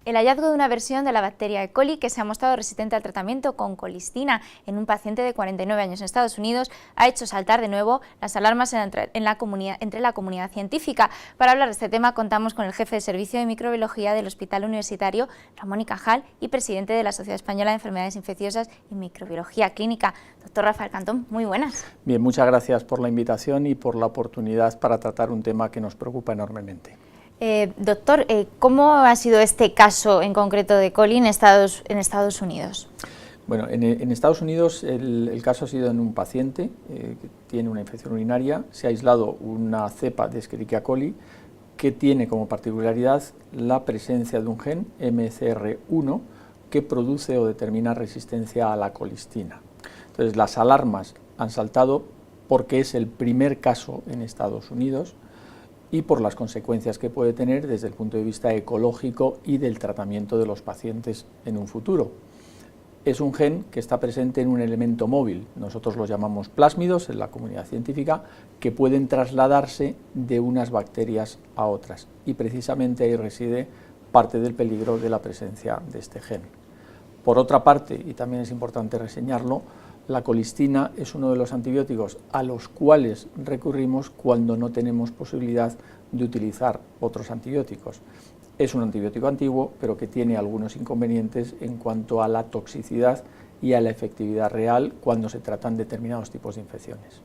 El hallazgo de una versión de la bacteria E. coli que se ha mostrado resistente al tratamiento con colistina en un paciente de 49 años en Estados Unidos ha hecho saltar de nuevo las alarmas entre la comunidad científica. Para hablar de este tema contamos con el jefe de Servicio de Microbiología del Hospital Universitario, Ramón y Cajal, y presidente de la Sociedad Española de Enfermedades Infecciosas y Microbiología Clínica. Doctor Rafael Cantón, muy buenas. Bien, muchas gracias por la invitación y por la oportunidad para tratar un tema que nos preocupa enormemente. Doctor, ¿cómo ha sido este caso en concreto de coli en Estados Unidos? Bueno, en Estados Unidos el caso ha sido en un paciente que tiene una infección urinaria. Se ha aislado una cepa de Escherichia coli que tiene como particularidad la presencia de un gen MCR1 que produce o determina resistencia a la colistina. Entonces las alarmas han saltado porque es el primer caso en Estados Unidos y por las consecuencias que puede tener desde el punto de vista ecológico y del tratamiento de los pacientes en un futuro. Es un gen que está presente en un elemento móvil, nosotros los llamamos plásmidos en la comunidad científica, que pueden trasladarse de unas bacterias a otras, y precisamente ahí reside parte del peligro de la presencia de este gen. Por otra parte, y también es importante reseñarlo, la colistina es uno de los antibióticos a los cuales recurrimos cuando no tenemos posibilidad de utilizar otros antibióticos. Es un antibiótico antiguo, pero que tiene algunos inconvenientes en cuanto a la toxicidad y a la efectividad real cuando se tratan determinados tipos de infecciones.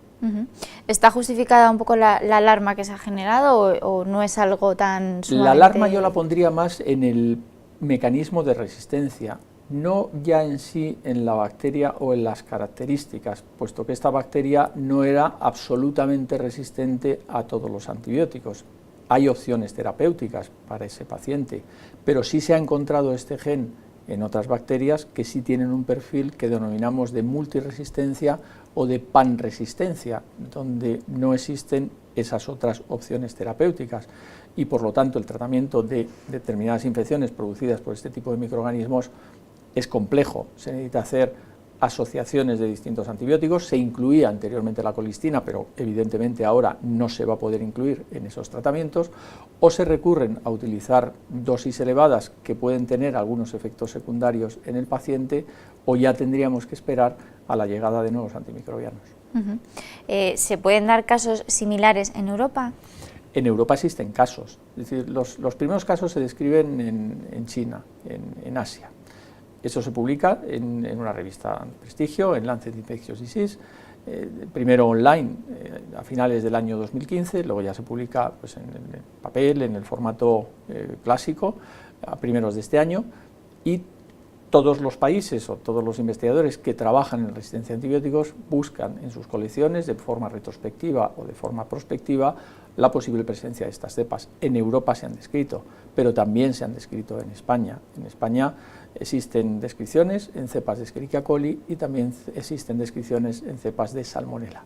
¿Está justificada un poco la alarma que se ha generado o no es algo tan sumamente...? La alarma yo la pondría más en el mecanismo de resistencia, no ya en sí en la bacteria o en las características, puesto que esta bacteria no era absolutamente resistente a todos los antibióticos. Hay opciones terapéuticas para ese paciente, pero sí se ha encontrado este gen en otras bacterias que sí tienen un perfil que denominamos de multiresistencia o de panresistencia, donde no existen esas otras opciones terapéuticas y por lo tanto el tratamiento de determinadas infecciones producidas por este tipo de microorganismos es complejo, se necesita hacer asociaciones de distintos antibióticos, se incluía anteriormente la colistina, pero evidentemente ahora no se va a poder incluir en esos tratamientos, o se recurren a utilizar dosis elevadas que pueden tener algunos efectos secundarios en el paciente, o ya tendríamos que esperar a la llegada de nuevos antimicrobianos. ¿Se pueden dar casos similares en Europa? En Europa existen casos, es decir, los primeros casos se describen en China, en Asia. Eso se publica en una revista de prestigio, en Lancet Infectious Disease, primero online a finales del año 2015, luego ya se publica pues, en el papel, en el formato clásico, a primeros de este año, y todos los países o todos los investigadores que trabajan en resistencia a antibióticos buscan en sus colecciones, de forma retrospectiva o de forma prospectiva, la posible presencia de estas cepas. En Europa se han descrito, pero también se han descrito en España. En España existen descripciones en cepas de Escherichia coli y también existen descripciones en cepas de Salmonella.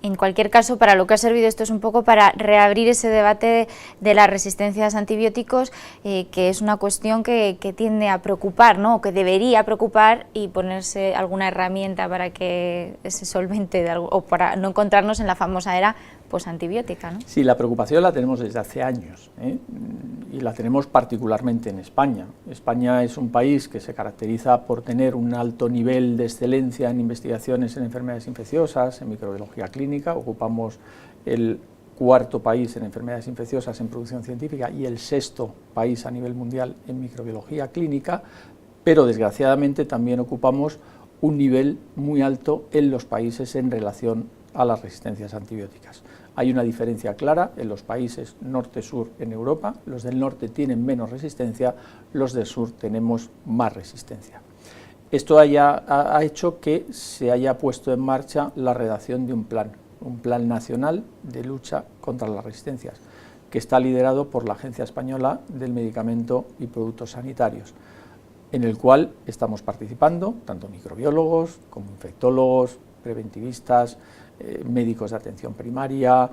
En cualquier caso, para lo que ha servido esto es un poco para reabrir ese debate de las resistencias a antibióticos, que es una cuestión que tiende a preocupar, ¿no? O que debería preocupar, y ponerse alguna herramienta para que se solvente o para no encontrarnos en la famosa era posantibiótica, ¿no? Sí, la preocupación la tenemos desde hace años, y la tenemos particularmente en España. España es un país que se caracteriza por tener un alto nivel de excelencia en investigaciones en enfermedades infecciosas, en microbiología clínica. Ocupamos el cuarto país en enfermedades infecciosas en producción científica y el sexto país a nivel mundial en microbiología clínica, pero desgraciadamente también ocupamos un nivel muy alto en los países en relación a las resistencias antibióticas. Hay una diferencia clara en los países norte-sur en Europa, los del norte tienen menos resistencia, los del sur tenemos más resistencia. Esto ha hecho que se haya puesto en marcha la redacción de un plan nacional de lucha contra las resistencias, que está liderado por la Agencia Española del Medicamento y Productos Sanitarios, en el cual estamos participando tanto microbiólogos como infectólogos, preventivistas, médicos de atención primaria,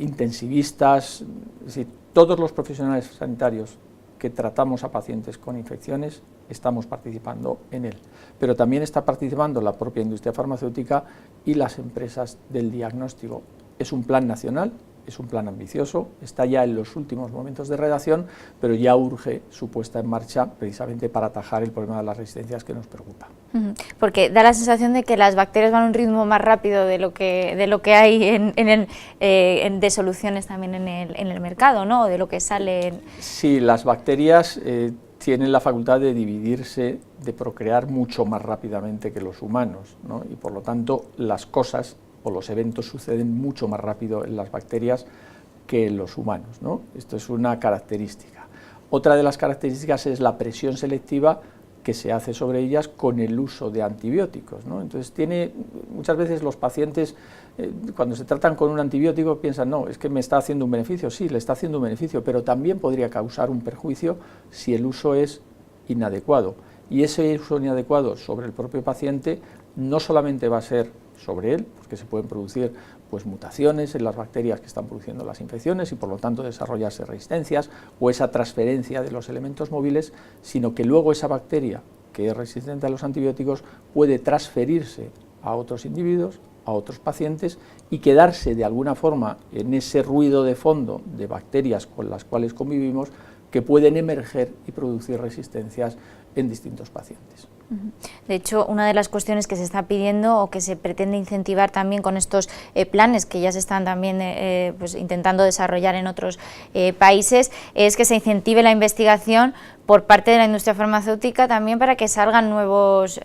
intensivistas, es decir, todos los profesionales sanitarios que tratamos a pacientes con infecciones estamos participando en él. Pero también está participando la propia industria farmacéutica y las empresas del diagnóstico. Es un plan nacional es un plan ambicioso, está ya en los últimos momentos de redacción, pero ya urge su puesta en marcha precisamente para atajar el problema de las resistencias que nos preocupa. Porque da la sensación de que las bacterias van a un ritmo más rápido de lo que hay de soluciones también en el mercado, ¿no? O de lo que sale. Sí, las bacterias tienen la facultad de dividirse, de procrear mucho más rápidamente que los humanos, ¿no? Y por lo tanto las cosas o los eventos suceden mucho más rápido en las bacterias que en los humanos, ¿no? Esto es una característica. Otra de las características es la presión selectiva que se hace sobre ellas con el uso de antibióticos, ¿no? Entonces muchas veces los pacientes cuando se tratan con un antibiótico piensan, no, es que me está haciendo un beneficio. Sí, le está haciendo un beneficio, pero también podría causar un perjuicio si el uso es inadecuado. Y ese uso inadecuado sobre el propio paciente no solamente va a ser sobre él, porque se pueden producir pues mutaciones en las bacterias que están produciendo las infecciones y por lo tanto desarrollarse resistencias o esa transferencia de los elementos móviles, sino que luego esa bacteria que es resistente a los antibióticos puede transferirse a otros individuos, a otros pacientes y quedarse de alguna forma en ese ruido de fondo de bacterias con las cuales convivimos que pueden emerger y producir resistencias en distintos pacientes. De hecho, una de las cuestiones que se está pidiendo o que se pretende incentivar también con estos planes que ya se están también pues intentando desarrollar en otros países es que se incentive la investigación por parte de la industria farmacéutica también para que salgan nuevos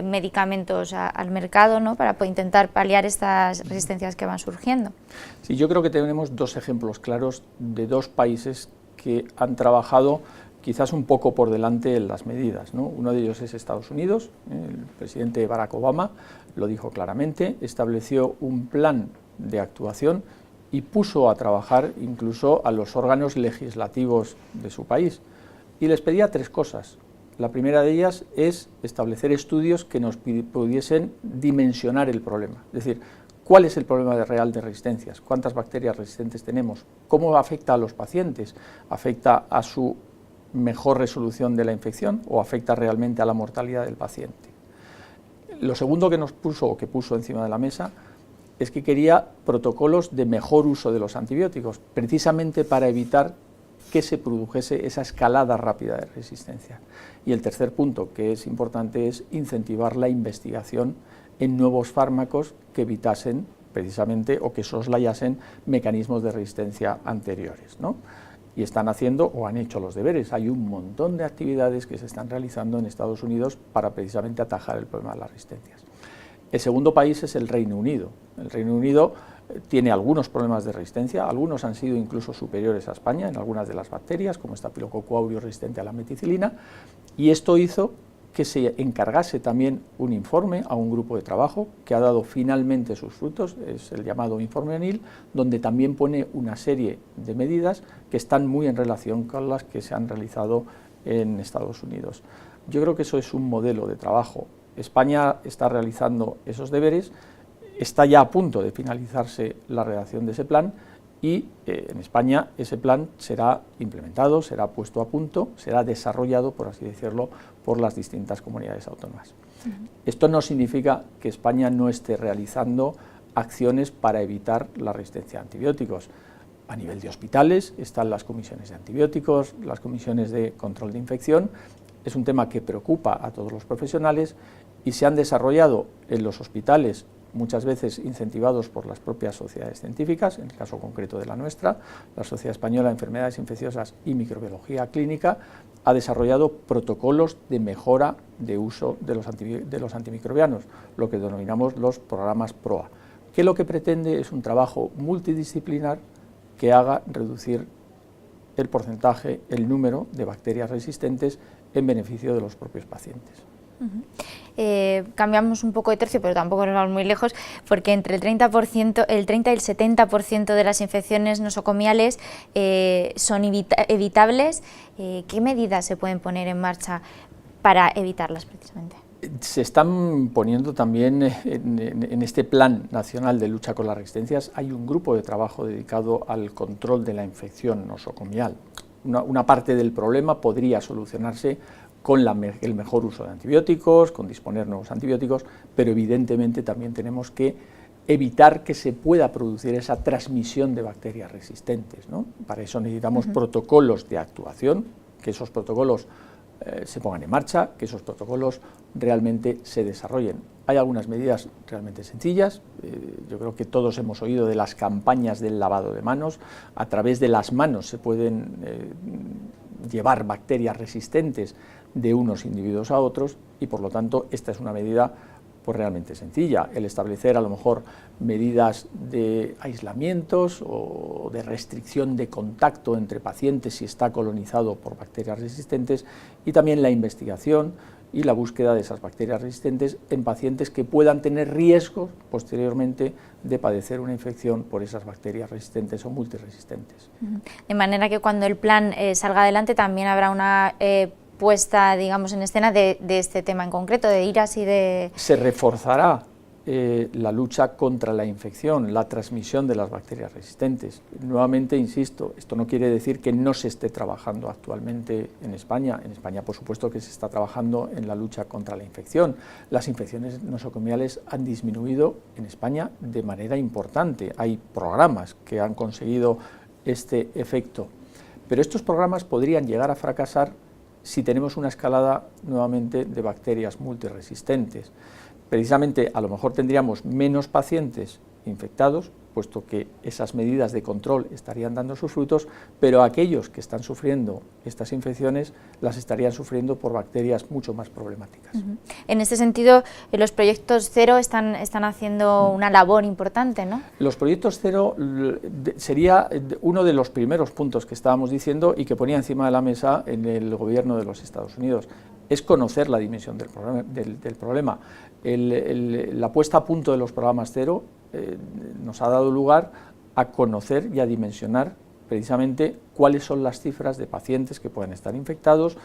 medicamentos al mercado, ¿no? Para intentar paliar estas resistencias que van surgiendo. Sí, yo creo que tenemos dos ejemplos claros de dos países que han trabajado quizás un poco por delante en las medidas, ¿no? Uno de ellos es Estados Unidos. El presidente Barack Obama lo dijo claramente, estableció un plan de actuación y puso a trabajar incluso a los órganos legislativos de su país. Y les pedía tres cosas. La primera de ellas es establecer estudios que nos pudiesen dimensionar el problema, es decir, ¿cuál es el problema real de resistencias? ¿Cuántas bacterias resistentes tenemos? ¿Cómo afecta a los pacientes? ¿Afecta a su mejor resolución de la infección o afecta realmente a la mortalidad del paciente? Lo segundo que puso encima de la mesa es que quería protocolos de mejor uso de los antibióticos, precisamente para evitar que se produjese esa escalada rápida de resistencia. Y el tercer punto, que es importante, es incentivar la investigación en nuevos fármacos que evitasen precisamente o que soslayasen mecanismos de resistencia anteriores, ¿no? Y están haciendo o han hecho los deberes. Hay un montón de actividades que se están realizando en Estados Unidos para precisamente atajar el problema de las resistencias. El segundo país es el Reino Unido. El Reino Unido tiene algunos problemas de resistencia, algunos han sido incluso superiores a España en algunas de las bacterias, como Staphylococcus aureus resistente a la meticilina, y esto hizo que se encargase también un informe a un grupo de trabajo que ha dado finalmente sus frutos, es el llamado informe O'Neill, donde también pone una serie de medidas que están muy en relación con las que se han realizado en Estados Unidos. Yo creo que eso es un modelo de trabajo. España está realizando esos deberes, está ya a punto de finalizarse la redacción de ese plan y en España ese plan será implementado, será puesto a punto, será desarrollado, por así decirlo, por las distintas comunidades autónomas. Esto no significa que España no esté realizando acciones para evitar la resistencia a antibióticos. A nivel de hospitales están las comisiones de antibióticos, las comisiones de control de infección. Es un tema que preocupa a todos los profesionales y se han desarrollado en los hospitales, muchas veces incentivados por las propias sociedades científicas, en el caso concreto de la nuestra, la Sociedad Española de Enfermedades Infecciosas y Microbiología Clínica, ha desarrollado protocolos de mejora de uso de los antimicrobianos, lo que denominamos los programas PROA, que lo que pretende es un trabajo multidisciplinar que haga reducir el porcentaje, el número de bacterias resistentes en beneficio de los propios pacientes. Cambiamos un poco de tercio, pero tampoco nos vamos muy lejos, porque entre el 30 y el 70% de las infecciones nosocomiales son evitables. ¿Qué medidas se pueden poner en marcha para evitarlas precisamente? Se están poniendo también en este Plan Nacional de Lucha con las Resistencias, hay un grupo de trabajo dedicado al control de la infección nosocomial. Una parte del problema podría solucionarse con el mejor uso de antibióticos, con disponer nuevos antibióticos, pero evidentemente también tenemos que evitar que se pueda producir esa transmisión de bacterias resistentes, ¿no? Para eso necesitamos protocolos de actuación, que esos protocolos se pongan en marcha, que esos protocolos realmente se desarrollen. Hay algunas medidas realmente sencillas, yo creo que todos hemos oído de las campañas del lavado de manos. A través de las manos se pueden llevar bacterias resistentes de unos individuos a otros y por lo tanto esta es una medida pues realmente sencilla, el establecer a lo mejor medidas de aislamientos o de restricción de contacto entre pacientes si está colonizado por bacterias resistentes, y también la investigación y la búsqueda de esas bacterias resistentes en pacientes que puedan tener riesgos posteriormente de padecer una infección por esas bacterias resistentes o multiresistentes. De manera que cuando el plan salga adelante también habrá una puesta, digamos, en escena de este tema en concreto, de IRAS y de... Se reforzará la lucha contra la infección, la transmisión de las bacterias resistentes. Nuevamente, insisto, esto no quiere decir que no se esté trabajando actualmente en España. En España, por supuesto, que se está trabajando en la lucha contra la infección. Las infecciones nosocomiales han disminuido en España de manera importante. Hay programas que han conseguido este efecto, pero estos programas podrían llegar a fracasar si tenemos una escalada nuevamente de bacterias multiresistentes. Precisamente a lo mejor tendríamos menos pacientes infectados, puesto que esas medidas de control estarían dando sus frutos, pero aquellos que están sufriendo estas infecciones las estarían sufriendo por bacterias mucho más problemáticas. En este sentido, los proyectos cero están haciendo una labor importante, ¿no? Los proyectos cero sería uno de los primeros puntos que estábamos diciendo y que ponía encima de la mesa en el gobierno de los Estados Unidos. Es conocer la dimensión del problema. La puesta a punto de los programas cero nos ha dado lugar a conocer y a dimensionar precisamente cuáles son las cifras de pacientes que pueden estar infectados,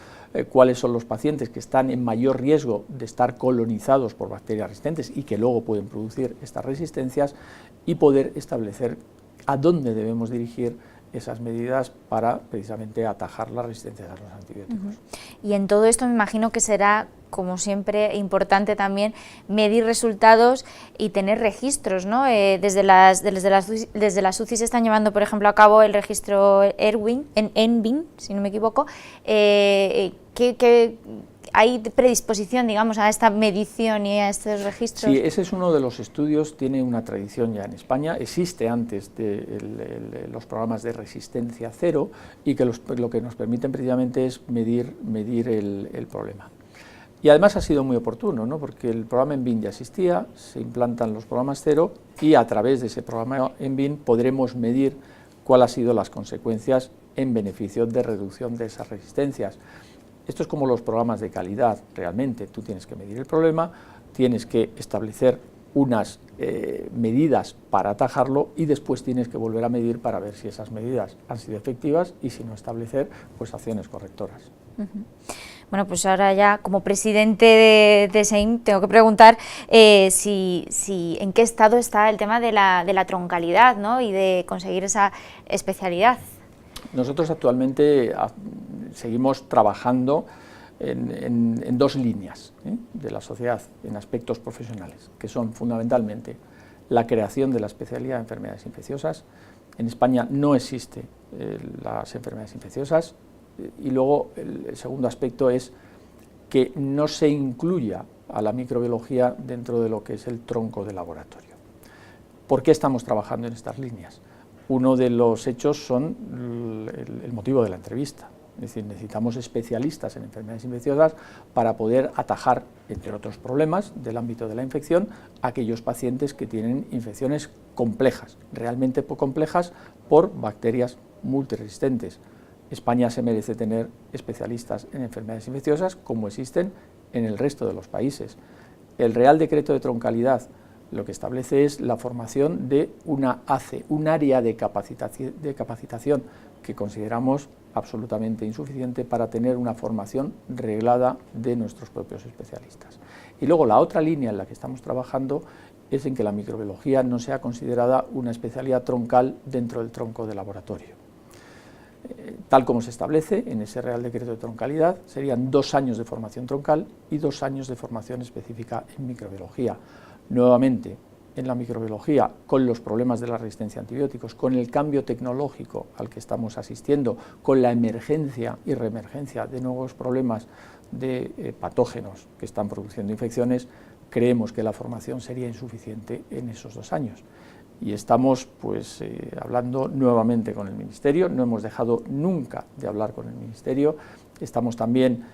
cuáles son los pacientes que están en mayor riesgo de estar colonizados por bacterias resistentes y que luego pueden producir estas resistencias, y poder establecer a dónde debemos dirigir esas medidas para precisamente atajar la resistencia a los antibióticos. Y en todo esto me imagino que será, como siempre, importante también medir resultados y tener registros, ¿no? Desde las UCI se están llevando, por ejemplo, a cabo el registro ENVIN, si no me equivoco. ¿Hay predisposición, digamos, a esta medición y a estos registros? Sí, ese es uno de los estudios, tiene una tradición ya en España, existe antes de los programas de resistencia cero, y que lo que nos permiten precisamente es medir el problema. Y además ha sido muy oportuno, ¿no? Porque el programa ENVIN ya existía, se implantan los programas cero y a través de ese programa ENVIN podremos medir cuáles han sido las consecuencias en beneficio de reducción de esas resistencias. Esto es como los programas de calidad, realmente tú tienes que medir el problema, tienes que establecer unas medidas para atajarlo y después tienes que volver a medir para ver si esas medidas han sido efectivas y si no establecer pues acciones correctoras. Bueno, pues ahora ya como presidente de SEIM tengo que preguntar en qué estado está el tema de la troncalidad, ¿no? Y de conseguir esa especialidad. Nosotros actualmente seguimos trabajando en dos líneas de la sociedad, en aspectos profesionales, que son fundamentalmente la creación de la especialidad de enfermedades infecciosas. En España no existe las enfermedades infecciosas, y luego el segundo aspecto es que no se incluya a la microbiología dentro de lo que es el tronco de laboratorio. ¿Por qué estamos trabajando en estas líneas? Uno de los hechos son el motivo de la entrevista. Es decir, necesitamos especialistas en enfermedades infecciosas para poder atajar, entre otros problemas del ámbito de la infección, aquellos pacientes que tienen infecciones complejas, realmente complejas, por bacterias multiresistentes. España se merece tener especialistas en enfermedades infecciosas como existen en el resto de los países. El Real Decreto de Troncalidad lo que establece es la formación de una ACE, un área de capacitación que consideramos absolutamente insuficiente para tener una formación reglada de nuestros propios especialistas. Y luego la otra línea en la que estamos trabajando es en que la microbiología no sea considerada una especialidad troncal dentro del tronco de laboratorio. Tal como se establece en ese Real Decreto de Troncalidad, serían 2 años de formación troncal y 2 años de formación específica en microbiología. Nuevamente, en la microbiología, con los problemas de la resistencia a antibióticos, con el cambio tecnológico al que estamos asistiendo, con la emergencia y reemergencia de nuevos problemas de patógenos que están produciendo infecciones, creemos que la formación sería insuficiente en esos 2 años. Y estamos pues hablando nuevamente con el Ministerio, no hemos dejado nunca de hablar con el Ministerio, estamos también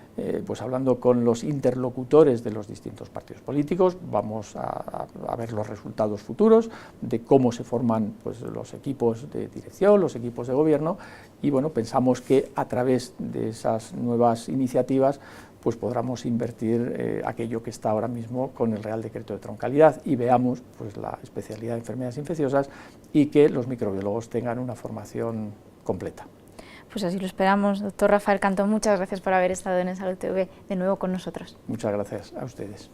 pues hablando con los interlocutores de los distintos partidos políticos, vamos a ver los resultados futuros de cómo se forman pues los equipos de dirección, los equipos de gobierno, y bueno, pensamos que a través de esas nuevas iniciativas pues podamos invertir aquello que está ahora mismo con el Real Decreto de Troncalidad y veamos pues la especialidad de enfermedades infecciosas y que los microbiólogos tengan una formación completa. Pues así lo esperamos. Doctor Rafael Cantó, muchas gracias por haber estado en Salud TV de nuevo con nosotros. Muchas gracias a ustedes.